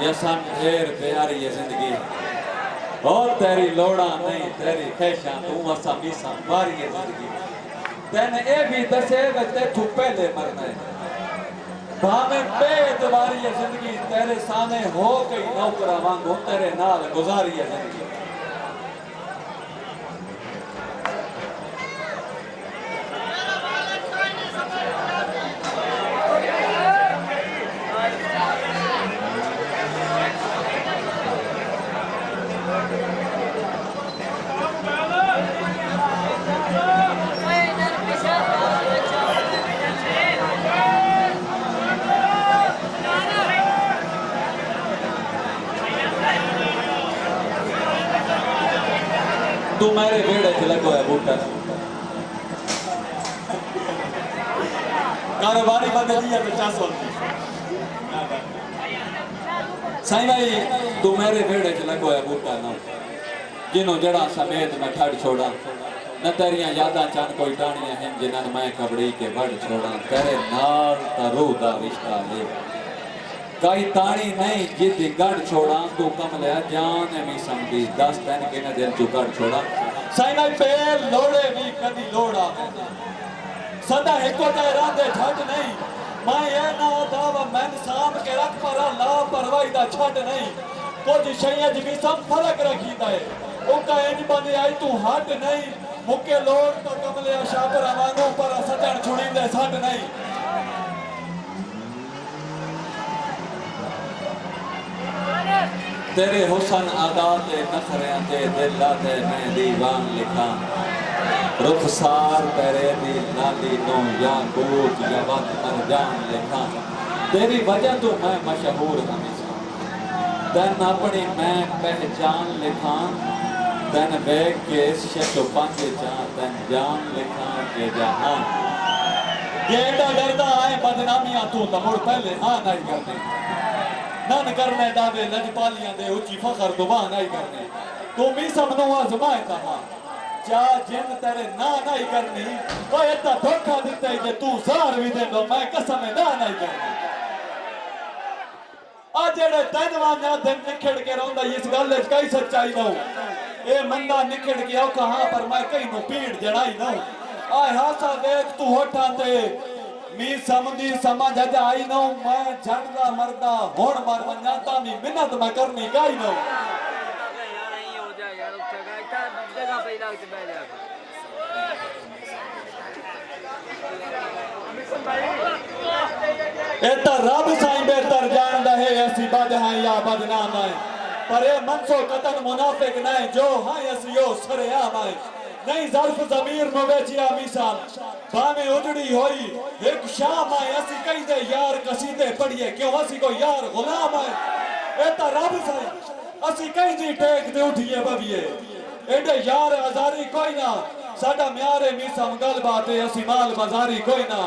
यसन ढेर प्यारी है जिंदगी और तेरी लोड़ा नहीं तेरी ख्वाहिशां तू असा मीसा मारी है जिंदगी तेने ए भी दसे ते तू पहले मरना है भावे बेदवारी है जिंदगी तेरे सामने हो गई नौकरा वांगू तेरे नाल गुजारी है जिंदगी तू मेरे बेड़े च लगो है बूटा कारोबारी बदली है तो 400 साईं भाई तू मेरे बेड़े च लगो है बूटा ना जिन्हों जड़ा समेत मैं ठड़ छोड़ा न तेरिया यादां चन कोई टाणियां हैं जिन्हन मैं कबड़ी के बड़ छोड़ा तेरे नाल ता रूह दा रिश्ता है कई ताणी नहीं जिद्दी गढ़ छोड़ा तू कमलिया जान नहीं समझी 10 दिन के न दिल तू गढ़ छोड़ा साईं भाई पेल लोड़े भी कदी लोड़ा सदा हिको ते रांदे छट नहीं मैं ये ना दावा मैन साम के रख पर ला परवाही दा छट नहीं कुछ शैयां जी सब फर्क रखीदा है ओ का इंज बंदे आई तू हट नहीं मुके लोड़ तो कमलिया शाबरा वांगू पर सजण छुड़ींदे सट नहीं तेरे हुसन अदा ते नखरियां ते दिल ते मैं दीवान लिखा रुखसार तेरे दी लाली नो याकूत या वत मरजान लिखा तेरी वजह तो मैं मशहूर हमेशा तन अपनी मैं पहचान लिखा तन बैग के शक पंज जा तन जान लिखा के जहान जेड़ा डरदा आए बदनामियां तू तो मुड़ पहले हाँ नहीं करने नन करने दावे लजपालियां दे उची फखर दुबा नहीं करने तू मी समनो आजमाए तहा जा जिन तेरे ना नहीं करनी ओ इतना धोखा दिता है कि तू जार भी दे दो मैं कसम ना नहीं करनी आ जेड़े तन वांगा दिन निखड़ के रोंदा इस गल विच कई सच्चाई ना ए मंदा निखड़ के औ कहां पर मैं कई नु पीड़ जड़ाई ना आ हासा देख तू होठा ते मी समझी समझ आई ना मैं झड़दा मरदा हुण मर वंजाता मी मिन्नत मैं करनी काई ना एता रब साईं बेहतर जानदा है ऐसी बद हैं या बदनाम है पर ए मनसो कतन मुनाफिक नहीं जो हां असियो सरेआम है नहीं जर्फ जमीर नो बेचिया मिसाल भावे उजड़ी होई एक शाम है असी कहीं दे यार कसीदे पढ़िए क्यों असी को यार गुलाम है एता रब साईं असी कहीं दी टेक दे उठिए बविए एडे यार आजारी कोई ना साडा म्यारे मिसम गल बात है असी माल बाजारी कोई ना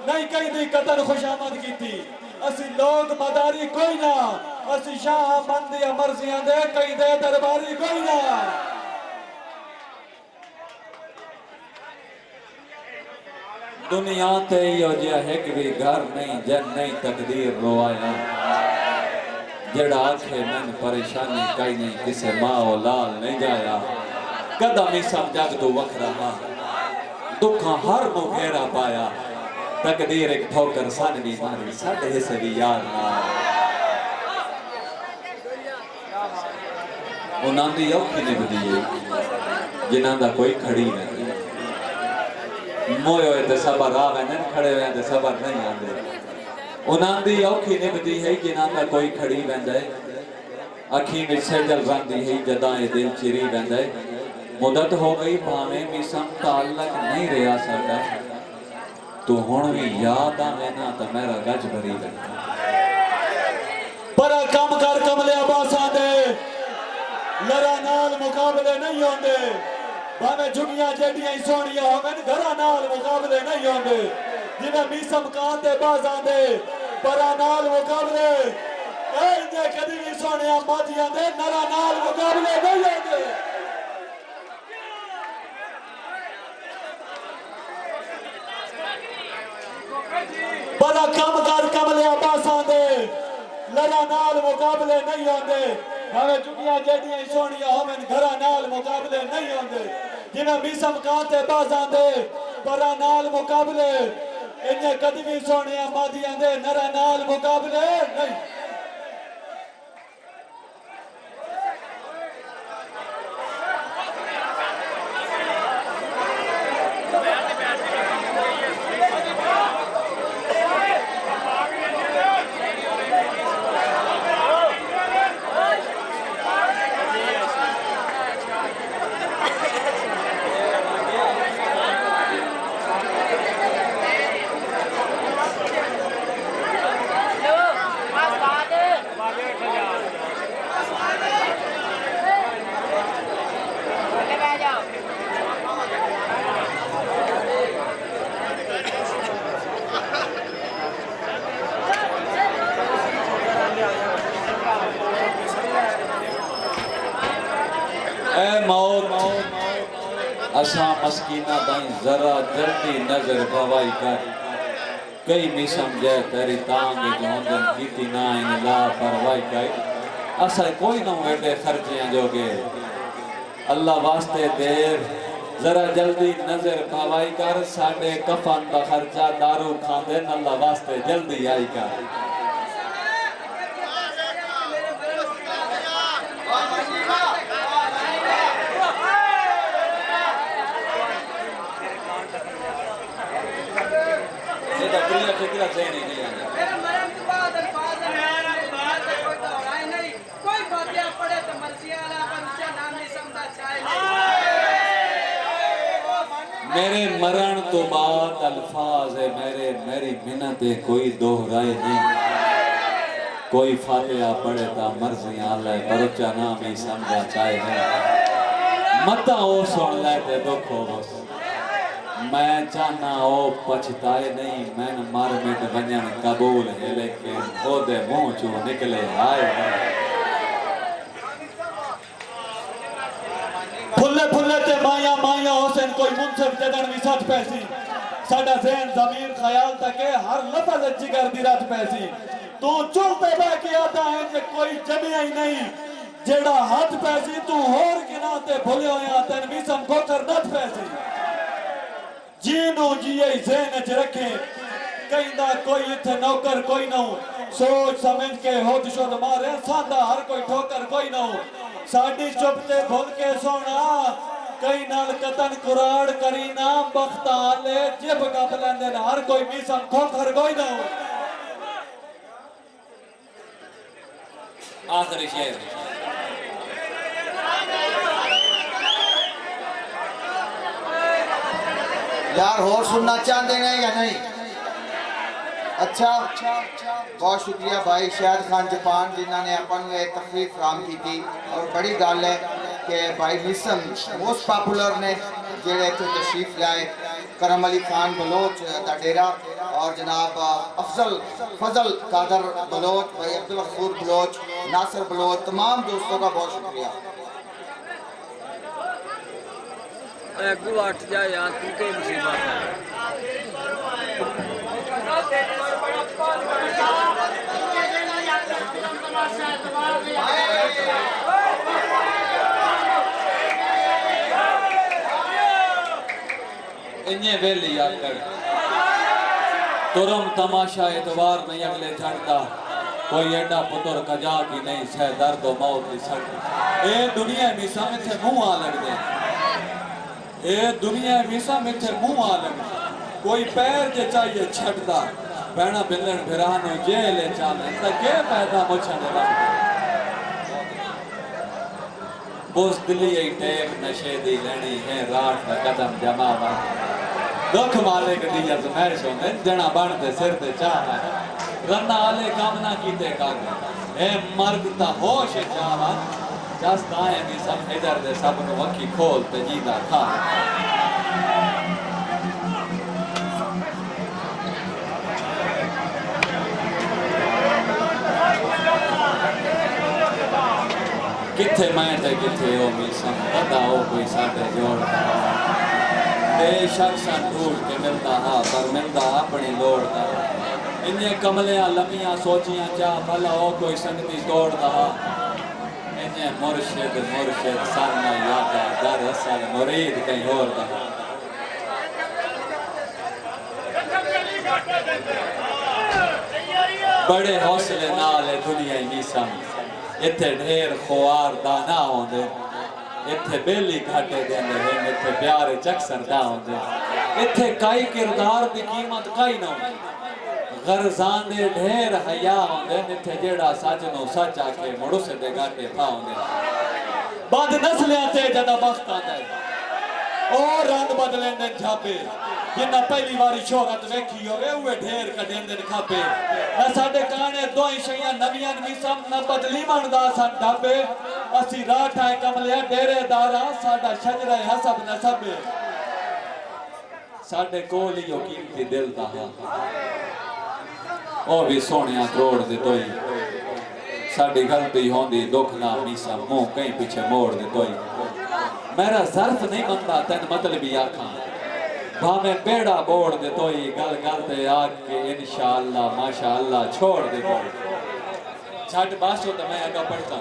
नहीं कहीं दी कतन खुशामद कीती असी लोग मदारी कोई ना असी शाह बंदी मर्जियां दे कहीं दे दरबारी कोई ना दुनिया ते यो जिहा एक भी घर नहीं जन नहीं तकदीर रोआया जड़ा आखे मन परेशानी कई नहीं किसे माँ और लाल नहीं जाया कदम ही सब जग तो वख रहा दुखा हर नो घेरा पाया तकदीर एक ठोकर सन भी मारी साडे हिस्से भी यार ना उन्हां दी औखी निभदी है जिन्हां दा कोई खड़ी नहीं मोए होए ते सबर आवे न खड़े हुए ते सबर नहीं आंदे उन्हां दी औखी निभदी है जिन्हां दा कोई खड़ी वैंदा है अखी विच सजल रंदी है जदां दिल चिरी वैंदा है मुदत हो गई भावे भी सम ताल्लक नहीं रहा साडा तू हुण भी याद आवे ना तो मेरा गज भरी वैंदा पर कम कर कमले बासां दे लरा नाल मुकाबले नहीं होंदे भावे जुनिया जेडियां सोहणियां होवन घरा नाल मुकाबले नहीं होंदे जिवें मीसम कां ते बाजां दे परा नाल मुकाबले ए इंदे कदी भी सोहणियां माजियां दे नरा नाल मुकाबले नहीं होंदे बड़ा कम कर कमले बासां दे लड़ा नाल मुकाबले नहीं होंदे भावे दुनिया जेडियां सोहणियां होवन घरा नाल मुकाबले नहीं होंदे जिन्हां मिसम कांते बाजांदे परा नाल मुकाबले इन्ने कदी भी सोहणियां मादियां दे नरा नाल मुकाबले नहीं असा मस्कीना ताई जरा जल्दी नजर पवाई कर कई मिसम जय तेरी तांग जोंदन कीती ना इन ला परवाई कर असा कोई ना वेडे खर्चियां जोगे अल्लाह वास्ते देर जरा जल्दी नजर पवाई कर साडे कफन दा खर्चा दारू खांदे अल्लाह वास्ते जल्दी आई कर फिक्र से नहीं आया मेरा मरण के बाद अल्फाज मेरा बात कोई दोहराए नहीं कोई फातिहा पढ़े तो मर्जिया वाला पर उसका नाम नहीं समझा चाहे मेरे मरण तो बाद अल्फाज है मेरी मिन्नत है कोई दोहराए नहीं कोई फातिहा पढ़े तो मर्जिया वाला पर उसका नाम नहीं समझा चाहे मता ओ सुन ले ते दुख हो बस मैं चाहना ओ पछताए नहीं मैंने मर मिट वंजन कबूल है लेकिन ओदे मुंह चो निकले आए फुल्ले फुल्ले ते माया माया हुसैन कोई मुंसफ जदन भी सच पैसी साडा ज़हन ज़मीर ख्याल तक हर लफ्ज़ जिगर दी रात पैसी तू चुप पे बैठ के आता है जे कोई जमिया ही नहीं जेड़ा हाथ पैसी तू होर किना ते भुले होया तन भी सम कोकर नथ पैसी जीनो जिए ज़हन च रखे कहंदा कोई इथे नौकर कोई ना सोच समझ के होद शुद मारे सादा हर कोई ठोकर कोई ना साडी चुप ते भुल के सोना कई नाल कतन कुराड़ करी ना बख्ता ले जिब कप लेंदे हर कोई मिसम खोखर कोई ना आखिरी शेर यार होर सुनना चाहते हैं या नहीं? अच्छा बहुत शुक्रिया भाई शाहिद खान जापान जिन्होंने अपन तकलीफ फराम की थी और बड़ी गल है कि भाई मिसम मोस्ट पॉपुलर ने जेड़े इतने तशरीफ लाए करम अली खान बलोच का डेरा और जनाब अफजल फजल कादर बलोच भाई अब्दुल गफूर बलोच नासिर बलोच तमाम दोस्तों का बहुत शुक्रिया अठ जाए यहाँ की मुसीबत है इन्हें वेली आकर तुरम तमाशा एतवार नहीं अगले छड़ता कोई एडा पुत्र कजा की नहीं सह दर्द मौत की सड़ ए दुनिया में समझे मुंह आ लगते ए दुनिया मिसा मिथे मुंह आ लग कोई पैर जे चाहिए छटदा बैणा बिलन फिरानो जेल चाले त के पैदा मुछने लग बोस दिली आई टेक नशे दी लेनी है रात का कदम जमावा दुख मालिक दी अजमैश होंदे जना बनते सिर ते चाह रन्ना आले काम ना कीते काग ए मर्द ता होश चावा जस ताए भी सब इधर दे सब को वकी खोल ते जीदा खा किथे मैं ते किथे ओ मिसम पता हो कोई साडे जोड़ता बेशक सन ढूंढ के मिलता हा पर मिलता अपनी लोड़ दा इन्ने कमलियां लमियां सोचियां चा भला ओ कोई संगती तोड़दा इन्ने मुर्शिद मुर्शिद साना यादा दरअसल मुरीद कहीं और दा बड़े हौसले नाल दुनिया ही सम इत्थे ढेर खुआर दाना होंदे इत्थे बेली घाटे देंदे हैं इत्थे प्यारे चक्सर दा होंदे इत्थे काई किरदार दी कीमत काई ना होंदी गरजान दे ढेर हया होंदे इत्थे जेड़ा सच नु सच आके मुड़ुस दे घाटे था होंदे बद नस्लियां ते जदा वक्त आंदा है और रंग बदलेंदे छापे जिन्ना पहली बारी शोहरत वेखी होवे उहे ढेर कडेंदे खापे ना साडे काने दो ही शैयां नवियां मिसम ना बदली बनदा सन ढाबे असी राठ है कमलिया डेरेदारा साडा शजरा हसब नसब साडे कोल ही कीमती दिल दा ओ भी सोहणिया करोड़ दे तोई साडी गलती होंदी दुख ना मिसम मुंह कहीं पीछे मोड़ दे तोई मेरा ज़र्फ नहीं बनता तेन मतलब ही आखा भावें बेड़ा बोड़ दे तो ही गल गल ते आके इंशाअल्लाह माशाअल्लाह छोड़ दे तो छट बासो तो मैं आगा पढ़ता